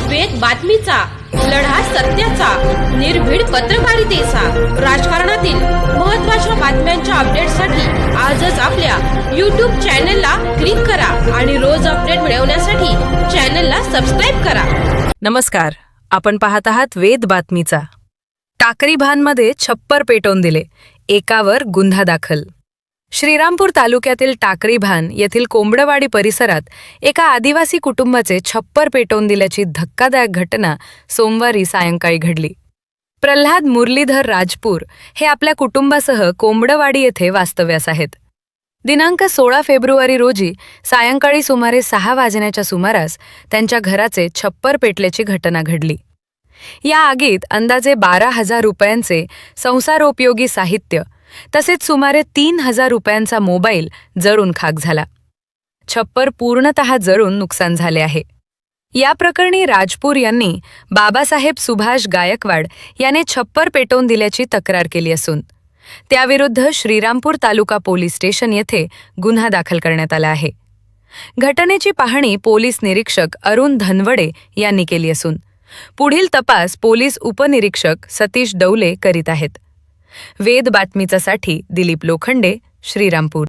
वेद बातमीचा, लढा सत्याचा, निर्भीड पत्रकारितेचा, राजकारणातील महत्त्वाच्या बातम्यांच्या अपडेटसाठी आजच आपल्या YouTube चॅनलला क्लिक करा आणि रोज अपडेट मिळवण्यासाठी चॅनलला सबस्क्राइब करा. नमस्कार, आपण पाहत आहात वेद बातमीचा. टाकरी भानमध्ये छप्पर पेटवून दिले, एकावर गुन्हा दाखल. श्रीरामपूर तालुक्यातील टाकरी भान येथील कोंबडवाडी परिसरात एका आदिवासी कुटुंबाचे छप्पर पेटवून दिल्याची धक्कादायक घटना सोमवारी सायंकाळी घडली. प्रल्हाद मुरलीधर राजपूर हे आपल्या कुटुंबासह कोंबडवाडी येथे वास्तव्यास आहेत. दिनांक 16 फेब्रुवारी रोजी सायंकाळी सुमारे 6 वाजण्याच्या सुमारास त्यांच्या घराचे छप्पर पेटल्याची घटना घडली. या आगीत अंदाजे 12,000 रुपयांचे संसारोपयोगी साहित्य तसेच सुमारे 3,000 रुपयांचा मोबाईल जळून खाक झाला. छप्पर पूर्णतः जळून नुकसान झाले आहे. या प्रकरणी राजपूर यांनी बाबासाहेब सुभाष गायकवाड याने छप्पर पेटवून दिल्याची तक्रार केली असून त्याविरुद्ध श्रीरामपूर तालुका पोलीस स्टेशन येथे गुन्हा दाखल करण्यात आला आहे. घटनेची पाहणी पोलीस निरीक्षक अरुण धनवडे यांनी केली असून पुढील तपास पोलीस उपनिरीक्षक सतीश डौले करीत आहेत. वेद बातमीचासाठी दिलीप लोखंडे, श्रीरामपूर.